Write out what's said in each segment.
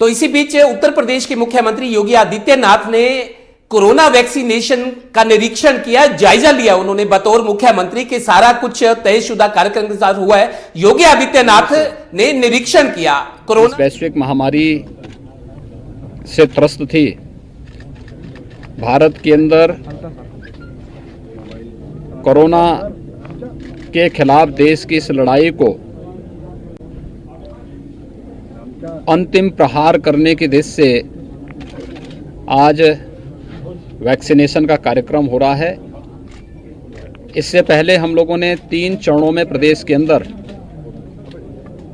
तो इसी बीच उत्तर प्रदेश के मुख्यमंत्री योगी आदित्यनाथ ने कोरोना वैक्सीनेशन का निरीक्षण किया, जायजा लिया। उन्होंने बतौर मुख्यमंत्री के सारा कुछ तयशुदा कार्यक्रम के साथ हुआ है। योगी आदित्यनाथ ने निरीक्षण किया। कोरोना वैश्विक महामारी से त्रस्त थी, भारत के अंदर कोरोना के खिलाफ देश की इस लड़ाई को अंतिम प्रहार करने की दिशा से आज वैक्सीनेशन का कार्यक्रम हो रहा है। इससे पहले हम लोगों ने 3 चरणों में प्रदेश के अंदर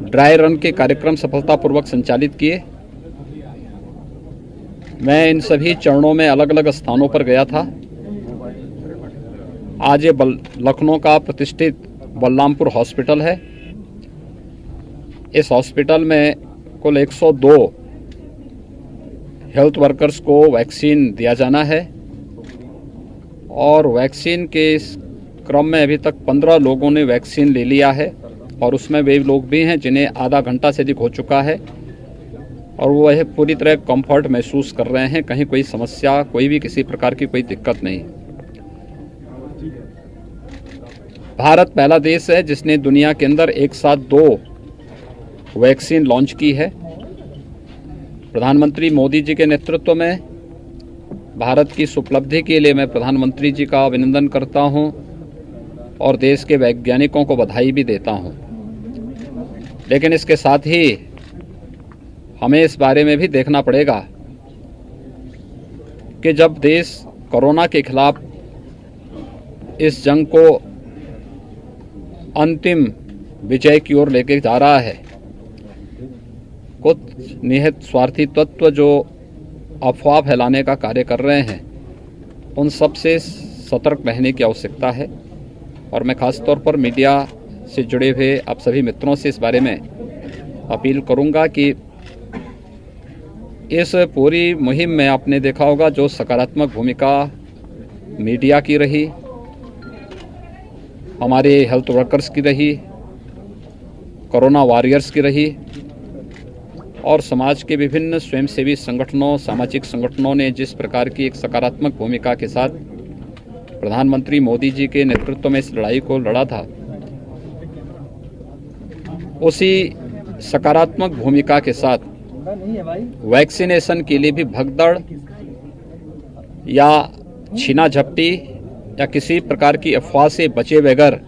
ड्राई रन के कार्यक्रम सफलतापूर्वक संचालित किए। मैं इन सभी चरणों में अलग अलग स्थानों पर गया था। आज ये लखनऊ का प्रतिष्ठित बलरामपुर हॉस्पिटल है। इस हॉस्पिटल में कुल 102 हेल्थ वर्कर्स को वैक्सीन दिया जाना है और वैक्सीन के इस क्रम में अभी तक 15 लोगों ने वैक्सीन ले लिया है और उसमें वे लोग भी हैं जिन्हें आधा घंटा से अधिक हो चुका है और वो यह पूरी तरह कंफर्ट महसूस कर रहे हैं। कहीं कोई समस्या, कोई भी किसी प्रकार की कोई दिक्कत नहीं। भारत पहला देश है जिसने दुनिया के अंदर एक साथ 2 वैक्सीन लॉन्च की है। प्रधानमंत्री मोदी जी के नेतृत्व में भारत की इस उपलब्धि के लिए मैं प्रधानमंत्री जी का अभिनंदन करता हूं और देश के वैज्ञानिकों को बधाई भी देता हूं। लेकिन इसके साथ ही हमें इस बारे में भी देखना पड़ेगा कि जब देश कोरोना के खिलाफ इस जंग को अंतिम विजय की ओर लेके जा रहा है, कुछ निहित स्वार्थी तत्व जो अफवाह फैलाने का कार्य कर रहे हैं, उन सब से सतर्क रहने की आवश्यकता है। और मैं खास तौर पर मीडिया से जुड़े हुए आप सभी मित्रों से इस बारे में अपील करूंगा कि इस पूरी मुहिम में आपने देखा होगा जो सकारात्मक भूमिका मीडिया की रही, हमारे हेल्थ वर्कर्स की रही, कोरोना वॉरियर्स की रही और समाज के विभिन्न स्वयंसेवी संगठनों, सामाजिक संगठनों ने जिस प्रकार की एक सकारात्मक भूमिका के साथ प्रधानमंत्री मोदी जी के नेतृत्व में इस लड़ाई को लड़ा था, उसी सकारात्मक भूमिका के साथ वैक्सीनेशन के लिए भी भगदड़ या छीना झपटी या किसी प्रकार की अफवाह से बचे बगैर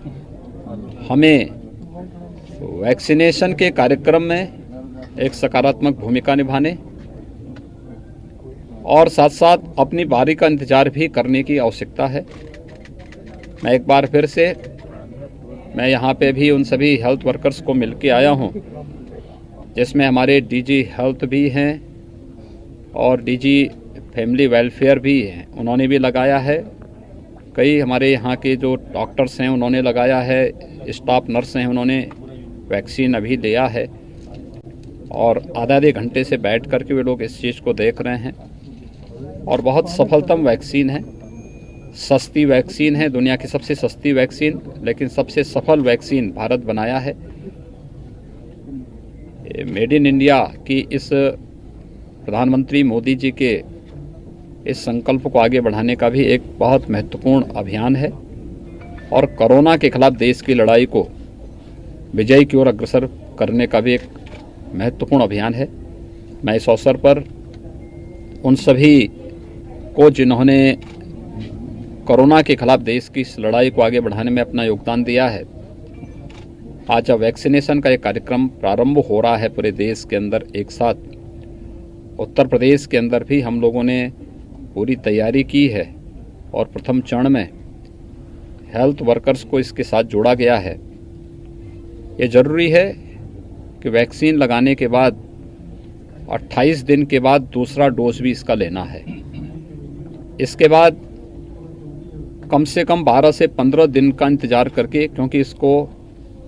हमें वैक्सीनेशन के कार्यक्रम में एक सकारात्मक भूमिका निभाने और साथ साथ अपनी बारी का इंतजार भी करने की आवश्यकता है। मैं एक बार फिर से मैं यहाँ पे भी उन सभी हेल्थ वर्कर्स को मिल के आया हूँ, जिसमें हमारे डीजी हेल्थ भी हैं और डीजी फैमिली वेलफेयर भी हैं, उन्होंने भी लगाया है। कई हमारे यहाँ के जो डॉक्टर्स हैं उन्होंने लगाया है, स्टाफ नर्स हैं उन्होंने वैक्सीन अभी लिया है और आधे घंटे से बैठ कर के वे लोग इस चीज़ को देख रहे हैं और बहुत सफलतम वैक्सीन है, सस्ती वैक्सीन है, दुनिया की सबसे सस्ती वैक्सीन, लेकिन सबसे सफल वैक्सीन भारत बनाया है। मेड इन इंडिया की इस प्रधानमंत्री मोदी जी के इस संकल्प को आगे बढ़ाने का भी एक बहुत महत्वपूर्ण अभियान है और कोरोना के खिलाफ देश की लड़ाई को विजय की ओर अग्रसर करने का भी एक महत्वपूर्ण अभियान है। मैं इस अवसर पर उन सभी को जिन्होंने कोरोना के खिलाफ देश की इस लड़ाई को आगे बढ़ाने में अपना योगदान दिया है, आज जब वैक्सीनेशन का एक कार्यक्रम प्रारंभ हो रहा है पूरे देश के अंदर एक साथ, उत्तर प्रदेश के अंदर भी हम लोगों ने पूरी तैयारी की है और प्रथम चरण में हेल्थ वर्कर्स को इसके साथ जोड़ा गया है। ये ज़रूरी है कि वैक्सीन लगाने के बाद 28 दिन के बाद दूसरा डोज भी इसका लेना है। इसके बाद कम से कम 12 से 15 दिन का इंतज़ार करके, क्योंकि इसको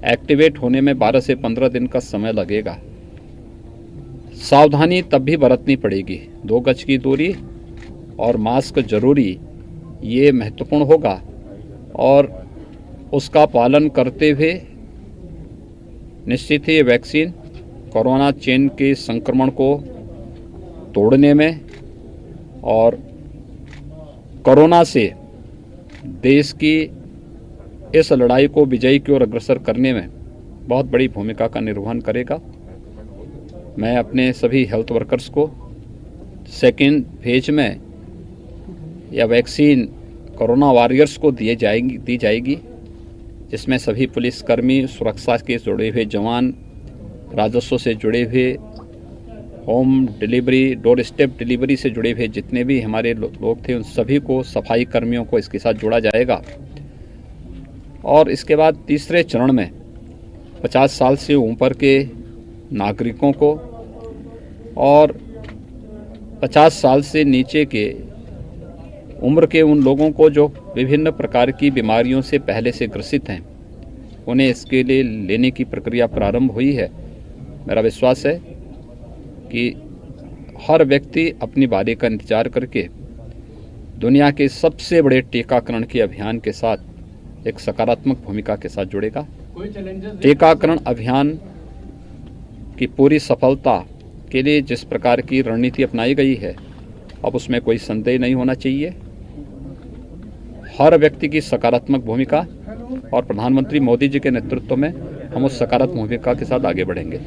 एक्टिवेट होने में 12 से 15 दिन का समय लगेगा, सावधानी तब भी बरतनी पड़ेगी। 2 गज की दूरी और मास्क जरूरी, ये महत्वपूर्ण होगा और उसका पालन करते हुए निश्चित ही ये वैक्सीन कोरोना चेन के संक्रमण को तोड़ने में और कोरोना से देश की इस लड़ाई को विजयी की ओर अग्रसर करने में बहुत बड़ी भूमिका का निर्वहन करेगा। मैं अपने सभी हेल्थ वर्कर्स को सेकेंड फेज में या वैक्सीन कोरोना वॉरियर्स को दी जाएगी, जिसमें सभी पुलिसकर्मी, सुरक्षा के जुड़े हुए जवान, राजस्व से जुड़े हुए, home delivery, door step delivery से जुड़े हुए जितने भी हमारे लोग थे, उन सभी को, सफाई कर्मियों को इसके साथ जोड़ा जाएगा। और इसके बाद तीसरे चरण में 50 साल से ऊपर के नागरिकों को और 50 साल से नीचे के उम्र के उन लोगों को जो विभिन्न प्रकार की बीमारियों से पहले से ग्रसित हैं, उन्हें इसके लिए लेने की प्रक्रिया प्रारंभ हुई है। मेरा विश्वास है कि हर व्यक्ति अपनी बारी का इंतजार करके दुनिया के सबसे बड़े टीकाकरण के अभियान के साथ एक सकारात्मक भूमिका के साथ जुड़ेगा। टीकाकरण अभियान की पूरी सफलता के लिए जिस प्रकार की रणनीति अपनाई गई है, अब उसमें कोई संदेह नहीं होना चाहिए। हर व्यक्ति की सकारात्मक भूमिका और प्रधानमंत्री मोदी जी के नेतृत्व में हम उस सकारात्मक भूमिका के साथ आगे बढ़ेंगे।